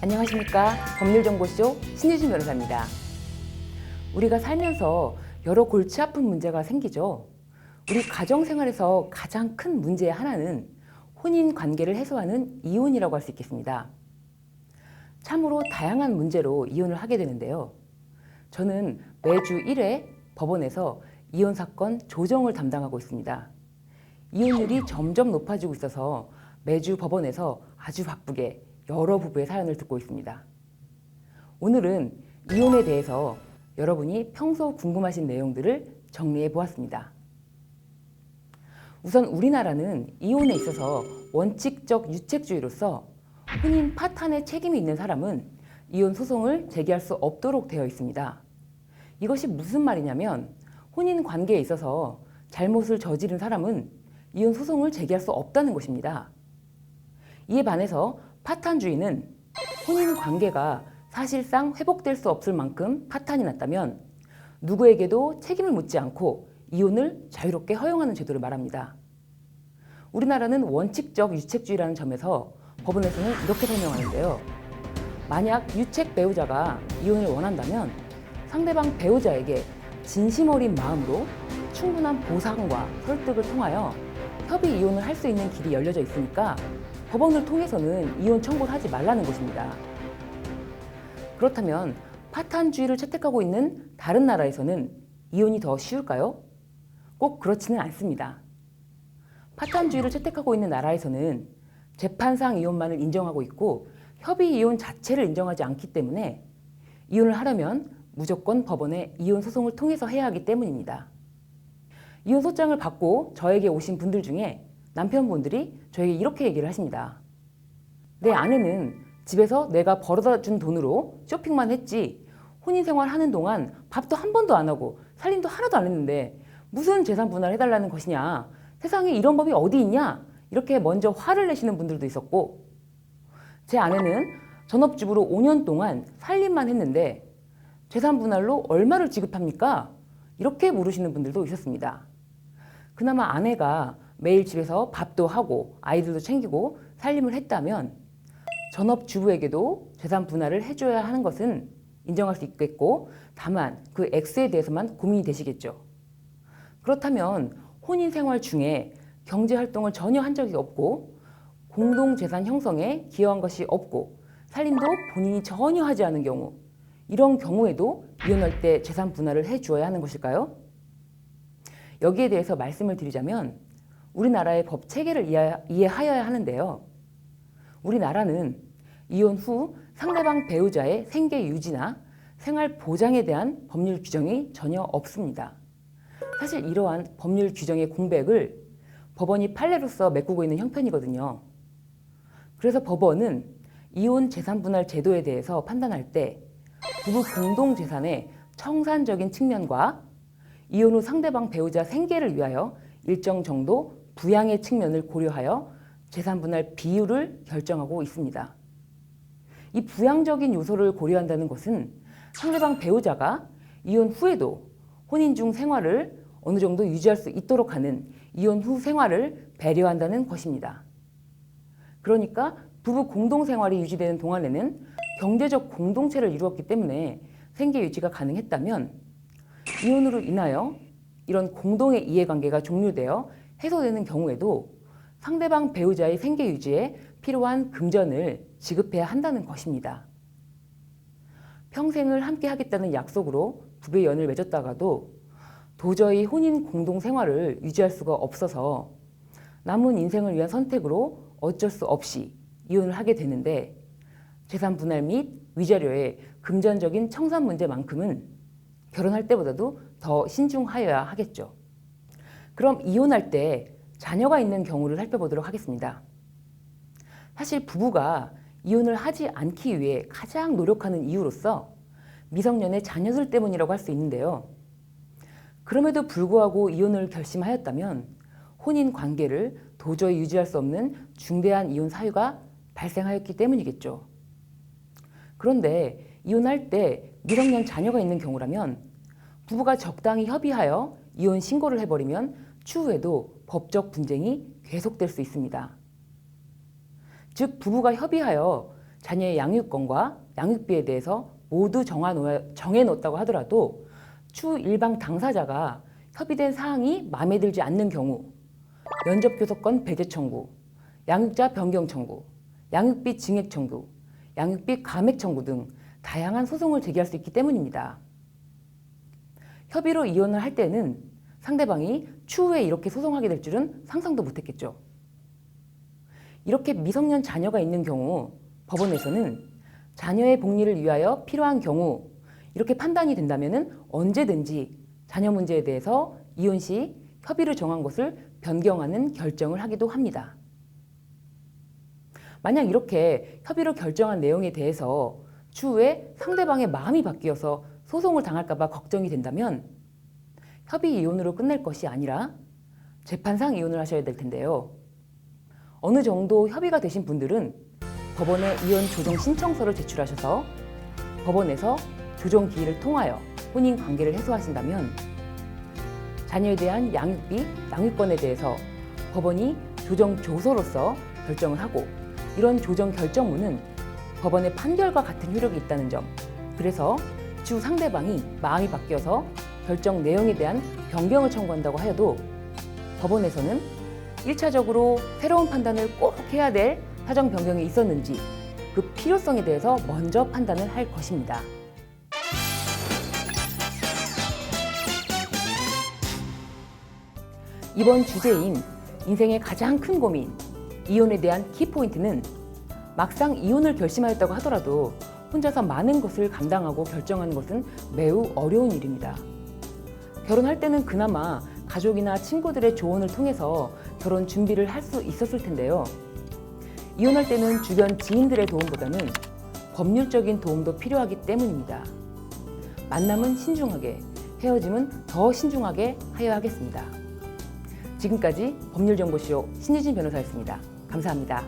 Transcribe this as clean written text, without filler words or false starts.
안녕하십니까. 법률정보쇼 신유진 변호사입니다. 우리가 살면서 여러 골치 아픈 문제가 생기죠. 우리 가정생활에서 가장 큰 문제의 하나는 혼인 관계를 해소하는 이혼이라고 할 수 있겠습니다. 참으로 다양한 문제로 이혼을 하게 되는데요. 저는 매주 1회 법원에서 이혼 사건 조정을 담당하고 있습니다. 이혼율이 점점 높아지고 있어서 매주 법원에서 아주 바쁘게 여러 부부의 사연을 듣고 있습니다. 오늘은 이혼에 대해서 여러분이 평소 궁금하신 내용들을 정리해 보았습니다. 우선 우리나라는 이혼에 있어서 원칙적 유책주의로서 혼인 파탄의 책임이 있는 사람은 이혼 소송을 제기할 수 없도록 되어 있습니다. 이것이 무슨 말이냐면 혼인 관계에 있어서 잘못을 저지른 사람은 이혼 소송을 제기할 수 없다는 것입니다. 이에 반해서 파탄주의는 혼인 관계가 사실상 회복될 수 없을 만큼 파탄이 났다면 누구에게도 책임을 묻지 않고 이혼을 자유롭게 허용하는 제도를 말합니다. 우리나라는 원칙적 유책주의라는 점에서 법원에서는 이렇게 설명하는데요. 만약 유책 배우자가 이혼을 원한다면 상대방 배우자에게 진심 어린 마음으로 충분한 보상과 설득을 통하여 협의 이혼을 할 수 있는 길이 열려져 있으니까 법원을 통해서는 이혼 청구를 하지 말라는 것입니다. 그렇다면 파탄주의를 채택하고 있는 다른 나라에서는 이혼이 더 쉬울까요? 꼭 그렇지는 않습니다. 파탄주의를 채택하고 있는 나라에서는 재판상 이혼만을 인정하고 있고 협의 이혼 자체를 인정하지 않기 때문에 이혼을 하려면 무조건 법원에 이혼 소송을 통해서 해야 하기 때문입니다. 이혼 소장을 받고 저에게 오신 분들 중에 남편분들이 저에게 이렇게 얘기를 하십니다. 내 아내는 집에서 내가 벌어다 준 돈으로 쇼핑만 했지 혼인생활 하는 동안 밥도 한 번도 안 하고 살림도 하나도 안 했는데 무슨 재산 분할을 해달라는 것이냐, 세상에 이런 법이 어디 있냐, 이렇게 먼저 화를 내시는 분들도 있었고, 제 아내는 전업주부로 5년 동안 살림만 했는데 재산 분할로 얼마를 지급합니까? 이렇게 물으시는 분들도 있었습니다. 그나마 아내가 매일 집에서 밥도 하고 아이들도 챙기고 살림을 했다면 전업주부에게도 재산 분할을 해줘야 하는 것은 인정할 수 있겠고, 다만 그 액수에 대해서만 고민이 되시겠죠. 그렇다면 혼인생활 중에 경제활동을 전혀 한 적이 없고 공동재산 형성에 기여한 것이 없고 살림도 본인이 전혀 하지 않은 경우, 이런 경우에도 이혼할 때 재산 분할을 해주어야 하는 것일까요? 여기에 대해서 말씀을 드리자면 우리나라의 법 체계를 이해하여야 하는데요. 우리나라는 이혼 후 상대방 배우자의 생계 유지나 생활 보장에 대한 법률 규정이 전혀 없습니다. 사실 이러한 법률 규정의 공백을 법원이 판례로서 메꾸고 있는 형편이거든요. 그래서 법원은 이혼 재산 분할 제도에 대해서 판단할 때 부부 공동 재산의 청산적인 측면과 이혼 후 상대방 배우자 생계를 위하여 일정 정도 부양의 측면을 고려하여 재산 분할 비율을 결정하고 있습니다. 이 부양적인 요소를 고려한다는 것은 상대방 배우자가 이혼 후에도 혼인 중 생활을 어느 정도 유지할 수 있도록 하는 이혼 후 생활을 배려한다는 것입니다. 그러니까 부부 공동생활이 유지되는 동안에는 경제적 공동체를 이루었기 때문에 생계 유지가 가능했다면 이혼으로 인하여 이런 공동의 이해관계가 종료되어 해소되는 경우에도 상대방 배우자의 생계 유지에 필요한 금전을 지급해야 한다는 것입니다. 평생을 함께 하겠다는 약속으로 부부의 연을 맺었다가도 도저히 혼인 공동생활을 유지할 수가 없어서 남은 인생을 위한 선택으로 어쩔 수 없이 이혼을 하게 되는데 재산 분할 및 위자료의 금전적인 청산 문제만큼은 결혼할 때보다도 더 신중하여야 하겠죠. 그럼 이혼할 때 자녀가 있는 경우를 살펴보도록 하겠습니다. 사실 부부가 이혼을 하지 않기 위해 가장 노력하는 이유로서 미성년의 자녀들 때문이라고 할 수 있는데요. 그럼에도 불구하고 이혼을 결심하였다면 혼인 관계를 도저히 유지할 수 없는 중대한 이혼 사유가 발생하였기 때문이겠죠. 그런데 이혼할 때 미성년 자녀가 있는 경우라면 부부가 적당히 협의하여 이혼 신고를 해버리면 추후에도 법적 분쟁이 계속될 수 있습니다. 즉 부부가 협의하여 자녀의 양육권과 양육비에 대해서 모두 정해놓았다고 하더라도 추후 일방 당사자가 협의된 사항이 마음에 들지 않는 경우 면접 교섭권 배제 청구, 양육자 변경 청구, 양육비 증액 청구, 양육비 감액 청구 등 다양한 소송을 제기할 수 있기 때문입니다. 협의로 이혼을 할 때는 상대방이 추후에 이렇게 소송하게 될 줄은 상상도 못했겠죠. 이렇게 미성년 자녀가 있는 경우 법원에서는 자녀의 복리를 위하여 필요한 경우 이렇게 판단이 된다면 언제든지 자녀 문제에 대해서 이혼 시 협의를 정한 것을 변경하는 결정을 하기도 합니다. 만약 이렇게 협의로 결정한 내용에 대해서 추후에 상대방의 마음이 바뀌어서 소송을 당할까 봐 걱정이 된다면 협의 이혼으로 끝낼 것이 아니라 재판상 이혼을 하셔야 될 텐데요. 어느 정도 협의가 되신 분들은 법원에 이혼 조정 신청서를 제출하셔서 법원에서 조정 기일을 통하여 혼인 관계를 해소하신다면 자녀에 대한 양육비, 양육권에 대해서 법원이 조정 조서로서 결정을 하고 이런 조정 결정문은 법원의 판결과 같은 효력이 있다는 점, 그래서 추후 상대방이 마음이 바뀌어서 결정 내용에 대한 변경을 청구한다고 하여도 법원에서는 1차적으로 새로운 판단을 꼭 해야 될 사정 변경이 있었는지 그 필요성에 대해서 먼저 판단을 할 것입니다. 이번 주제인 인생의 가장 큰 고민, 이혼에 대한 키포인트는 막상 이혼을 결심하였다고 하더라도 혼자서 많은 것을 감당하고 결정하는 것은 매우 어려운 일입니다. 결혼할 때는 그나마 가족이나 친구들의 조언을 통해서 결혼 준비를 할 수 있었을 텐데요. 이혼할 때는 주변 지인들의 도움보다는 법률적인 도움도 필요하기 때문입니다. 만남은 신중하게, 헤어짐은 더 신중하게 하여야 하겠습니다. 지금까지 법률정보쇼 신유진 변호사였습니다. 감사합니다.